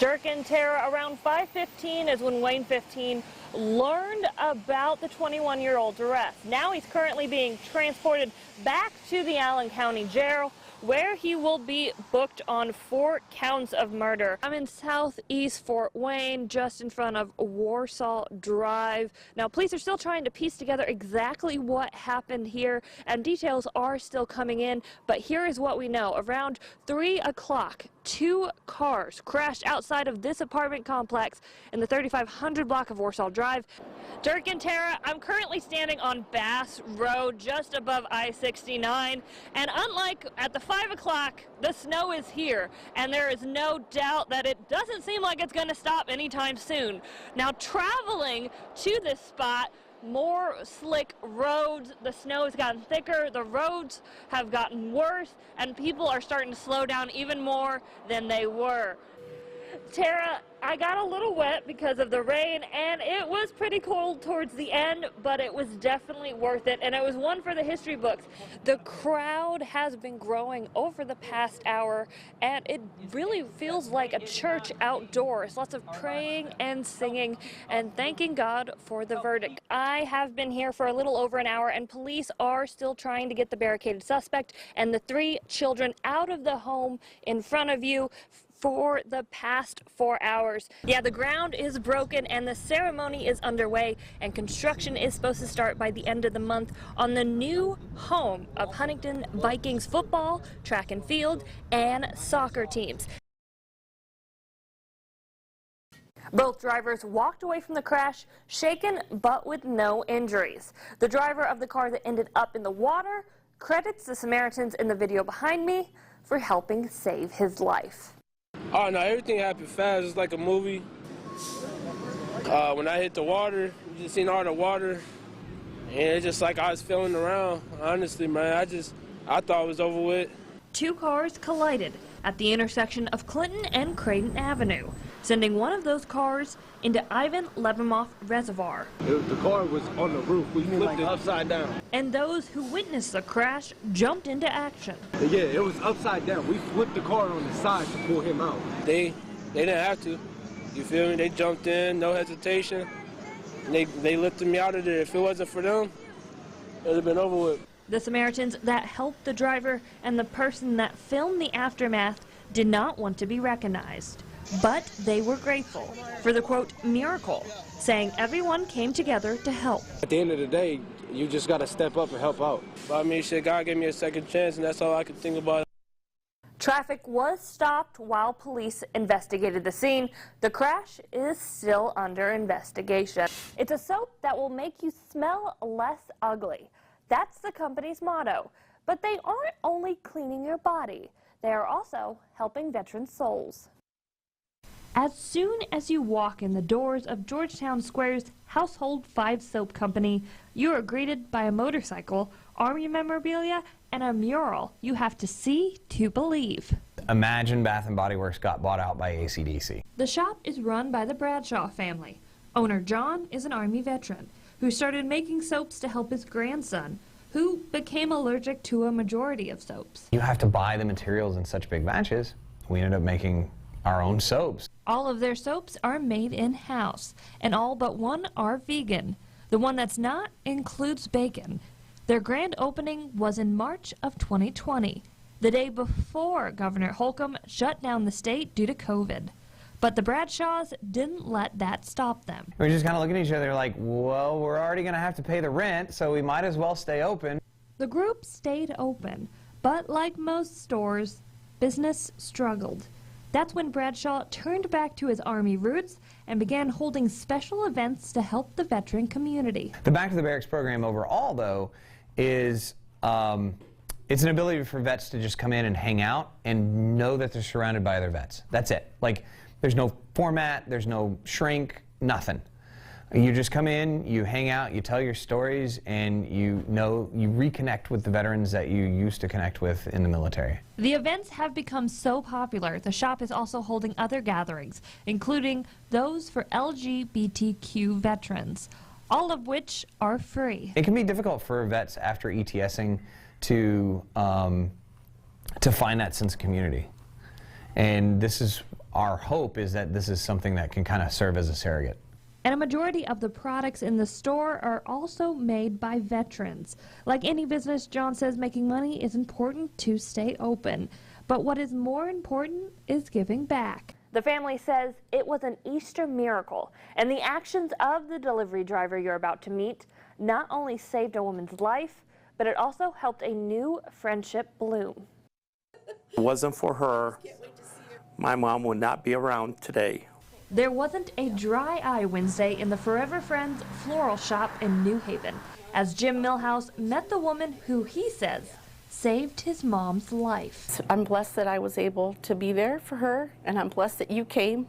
Dirk and Tara, around 5:15 is when Wayne 15 learned about the 21-year-old's arrest. Now he's currently being transported back to the Allen County Jail, where he will be booked on 4 counts of murder. I'm in southeast Fort Wayne, just in front of Warsaw Drive. Now, police are still trying to piece together exactly what happened here, and details are still coming in, but here is what we know. Around 3 o'clock, 2 cars crashed outside of this apartment complex in the 3500 block of Warsaw Drive. Dirk and Tara, I'm currently standing on Bass Road, just above I-69, and unlike at the 5 o'clock, the snow is here, and there is no doubt that it doesn't seem like it's going to stop anytime soon. Now, traveling to this spot, more slick roads, the snow has gotten thicker, the roads have gotten worse, and people are starting to slow down even more than they were. Tara, I got a little wet because of the rain, and it was pretty cold towards the end, but it was definitely worth it, and it was one for the history books. The crowd has been growing over the past hour, and it really feels like a church outdoors. Lots of praying and singing and thanking God for the verdict. I have been here for a little over an hour, and police are still trying to get the barricaded suspect and the 3 children out of the home in front of you for the past 4 hours. Yeah, the ground is broken and the ceremony is underway, and construction is supposed to start by the end of the month on the new home of Huntington Vikings football, track and field, and soccer teams. Both drivers walked away from the crash shaken but with no injuries. The driver of the car that ended up in the water credits the Samaritans in the video behind me for helping save his life. Oh no, everything happened fast. It's like a movie. When I hit the water, you just seen all the water, and it's just like I was feeling around. Honestly, man, I thought it was over with. 2 cars collided at the intersection of Clinton and Creighton Avenue, sending one of those cars into Ivan Levimoff Reservoir. The car was on the roof. We flipped it upside down. And those who witnessed the crash jumped into action. Yeah, it was upside down. We flipped the car on the side to pull him out. They didn't have to. You feel me? They jumped in, no hesitation. And they lifted me out of there. If it wasn't for them, it would have been over with. The Samaritans that helped the driver and the person that filmed the aftermath did not want to be recognized. But they were grateful for the, quote, miracle, saying everyone came together to help. At the end of the day, you just got to step up and help out. But I mean, shit, God gave me a second chance, and that's all I could think about. Traffic was stopped while police investigated the scene. The crash is still under investigation. It's a soap that will make you smell less ugly. That's the company's motto. But they aren't only cleaning your body. They are also helping veteran souls. As soon as you walk in the doors of Georgetown Square's Household 5 Soap Company, you are greeted by a motorcycle, Army memorabilia, and a mural you have to see to believe. Imagine Bath & Body Works got bought out by AC/DC. The shop is run by the Bradshaw family. Owner John is an Army veteran who started making soaps to help his grandson, who became allergic to a majority of soaps. You have to buy the materials in such big batches. We ended up making our own soaps. All of their soaps are made in-house, and all but one are vegan. The one that's not includes bacon. Their grand opening was in March of 2020, the day before Governor Holcomb shut down the state due to COVID. But the Bradshaws didn't let that stop them. We were just kind of looking at each other like, well, we're already going to have to pay the rent, so we might as well stay open. The group stayed open, but like most stores, business struggled. That's when Bradshaw turned back to his Army roots and began holding special events to help the veteran community. The Back to the Barracks program overall, though, is it's an ability for vets to just come in and hang out and know that they're surrounded by other vets. That's it. Like, there's no format, there's no shrink, nothing. You just come in, you hang out, you tell your stories, and you reconnect with the veterans that you used to connect with in the military. The events have become so popular, the shop is also holding other gatherings, including those for LGBTQ veterans, all of which are free. It can be difficult for vets after ETSing to find that sense of community. And this is our hope is that this is something that can kind of serve as a surrogate. And a majority of the products in the store are also made by veterans. Like any business, John says making money is important to stay open. But what is more important is giving back. The family says it was an Easter miracle, and the actions of the delivery driver you're about to meet not only saved a woman's life, but it also helped a new friendship bloom. If it wasn't for her, my mom would not be around today. There wasn't a dry eye Wednesday in the Forever Friends floral shop in New Haven, as Jim Millhouse met the woman who he says saved his mom's life. I'm blessed that I was able to be there for her, and I'm blessed that you came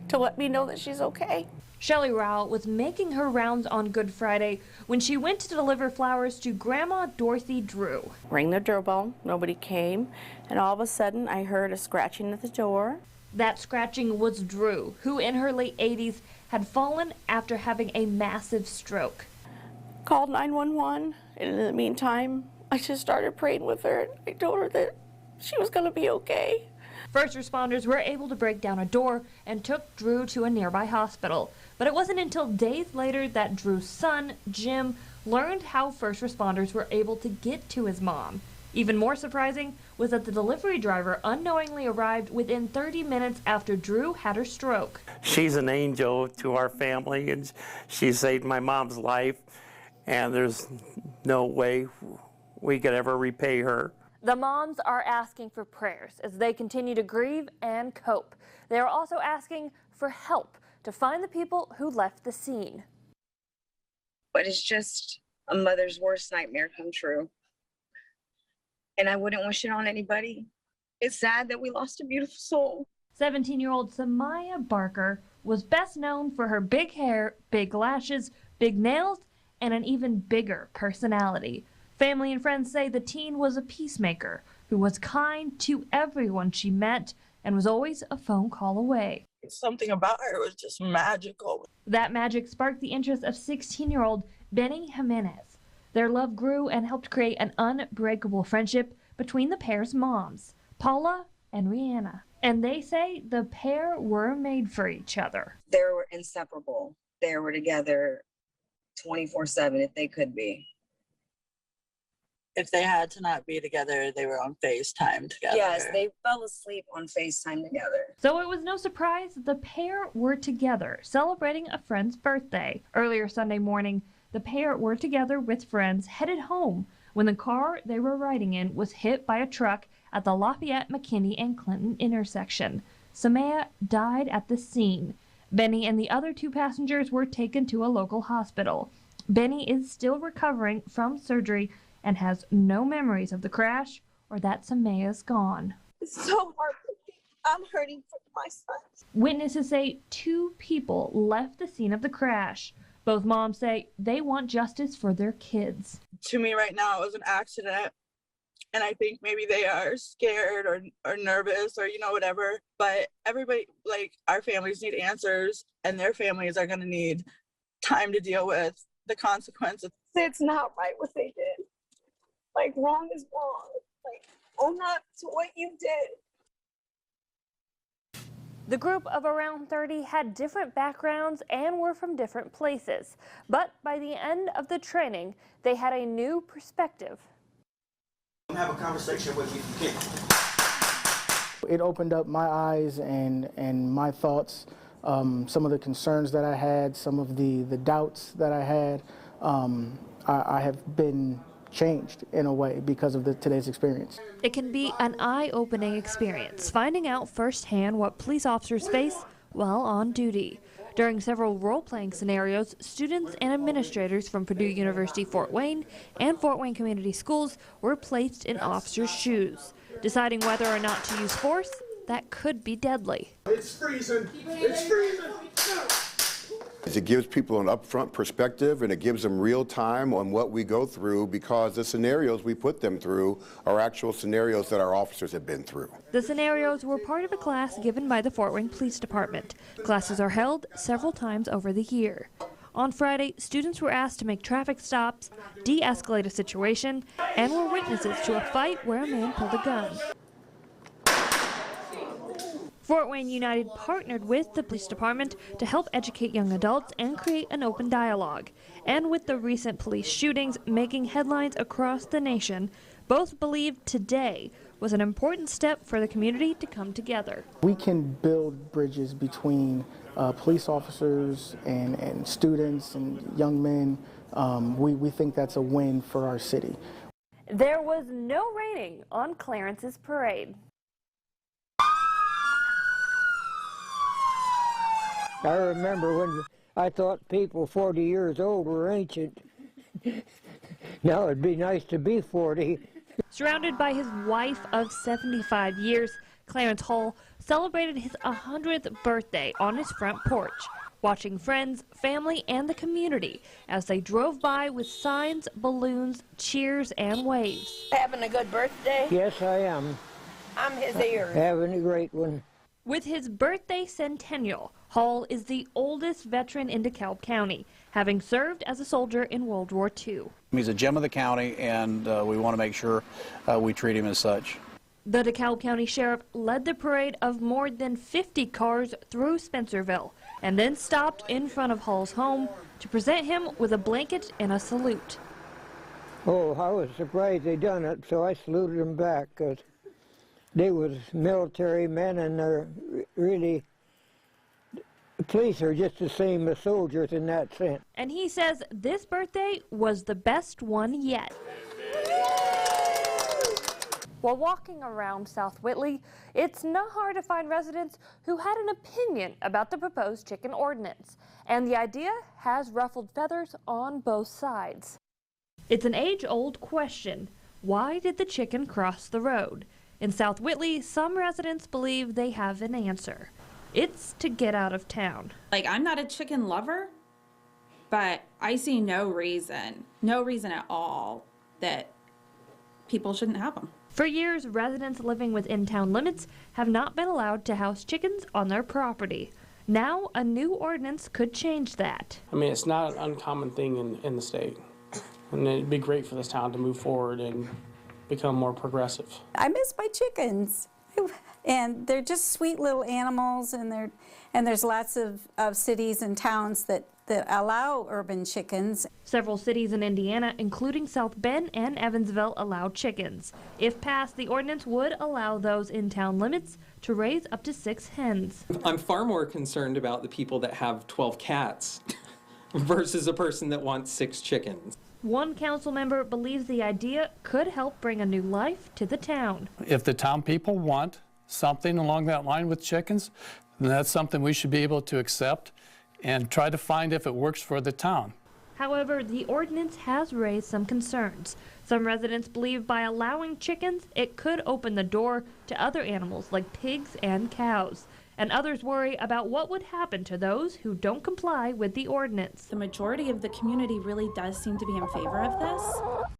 to let me know that she's okay. Shelley Rowell was making her rounds on Good Friday when she went to deliver flowers to Grandma Dorothy Drew. Rang the doorbell, nobody came, and all of a sudden I heard a scratching at the door. That scratching was Drew, who in her late 80s had fallen after having a massive stroke. Called 911, and in the meantime, I just started praying with her. I told her that she was going to be okay. First responders were able to break down a door and took Drew to a nearby hospital. But it wasn't until days later that Drew's son, Jim, learned how first responders were able to get to his mom. Even more surprising was that the delivery driver unknowingly arrived within 30 minutes after Drew had her stroke. She's an angel to our family, and she saved my mom's life, and there's no way we could ever repay her. The moms are asking for prayers as they continue to grieve and cope. They are also asking for help to find the people who left the scene. But it's just a mother's worst nightmare come true. And I wouldn't wish it on anybody. It's sad that we lost a beautiful soul. 17-year-old Samaya Barker was best known for her big hair, big lashes, big nails, and an even bigger personality. Family and friends say the teen was a peacemaker who was kind to everyone she met and was always a phone call away. Something about her was just magical. That magic sparked the interest of 16-year-old Benny Jimenez. Their love grew and helped create an unbreakable friendship between the pair's moms, Paula and Rihanna. And they say the pair were made for each other. They were inseparable. They were together 24/7 if they could be. If they had to not be together, they were on FaceTime together. Yes, they fell asleep on FaceTime together. So it was no surprise the pair were together, celebrating a friend's birthday. Earlier Sunday morning, the pair were together with friends headed home when the car they were riding in was hit by a truck at the Lafayette, McKinney, and Clinton intersection. Samaya died at the scene. Benny and the other two passengers were taken to a local hospital. Benny is still recovering from surgery and has no memories of the crash or that Samaya's gone. It's so heartbreaking. I'm hurting for my son. Witnesses say 2 people left the scene of the crash. Both moms say they want justice for their kids. To me right now, it was an accident. And I think maybe they are scared or nervous or, whatever. But everybody, our families need answers, and their families are going to need time to deal with the consequences. It's not right what they did. Wrong is wrong. Own up to what you did. The group of around 30 had different backgrounds and were from different places. But by the end of the training, they had a new perspective. Have a conversation with you if you can. It opened up my eyes and my thoughts, some of the concerns that I had, some of the doubts that I had. I have been changed in a way because of today's experience. It can be an eye-opening experience, finding out firsthand what police officers face while on duty. During several role-playing scenarios, students and administrators from Purdue University Fort Wayne and Fort Wayne Community Schools were placed in officers' shoes, deciding whether or not to use force that could be deadly. It's freezing. It's freezing. It gives people an upfront perspective, and it gives them real time on what we go through, because the scenarios we put them through are actual scenarios that our officers have been through. The scenarios were part of a class given by the Fort Wayne Police Department. Classes are held several times over the year. On Friday, students were asked to make traffic stops, de-escalate a situation, and were witnesses to a fight where a man pulled a gun. Fort Wayne United partnered with the police department to help educate young adults and create an open dialogue. And with the recent police shootings making headlines across the nation, both believe today was an important step for the community to come together. We can build bridges between police officers and students and young men. We think that's a win for our city. There was no raining on Clarence's parade. I remember when I thought people 40 years old were ancient. Now it'd be nice to be 40. Surrounded by his wife of 75 years, Clarence Hall celebrated his 100th birthday on his front porch, watching friends, family, and the community as they drove by with signs, balloons, cheers, and waves. Having a good birthday? Yes, I am. I'm his ear. Having a great one. With his birthday centennial, Hall is the oldest veteran in DeKalb County, having served as a soldier in World War II. He's a gem of the county, and we want to make sure we treat him as such. The DeKalb County Sheriff led the parade of more than 50 cars through Spencerville and then stopped in front of Hall's home to present him with a blanket and a salute. Oh, I was surprised they done it, so I saluted them back, because they was military men, and they're really, the police are just the same as soldiers in that sense. And he says this birthday was the best one yet. While walking around South Whitley, it's not hard to find residents who had an opinion about the proposed chicken ordinance, and the idea has ruffled feathers on both sides. It's an age-old question. Why did the chicken cross the road? In South Whitley, some residents believe they have an answer. It's to get out of town. Like, I'm not a chicken lover, but I see no reason at all that people shouldn't have them. For years, residents living within town limits have not been allowed to house chickens on their property. Now, a new ordinance could change that. I mean, it's not an uncommon thing in the state. And it'd be great for this town to move forward and become more progressive. I miss my chickens, and they're just sweet little animals, and there's lots of cities and towns that allow urban chickens. Several cities in Indiana, including South Bend and Evansville, allow chickens. If passed, the ordinance would allow those in town limits to raise up to 6 hens. I'm far more concerned about the people that have 12 cats versus a person that wants 6 chickens. One council member believes the idea could help bring a new life to the town. If the town people want something along that line with chickens, then that's something we should be able to accept and try to find if it works for the town. However, the ordinance has raised some concerns. Some residents believe by allowing chickens, it could open the door to other animals like pigs and cows. And others worry about what would happen to those who don't comply with the ordinance. The majority of the community really does seem to be in favor of this.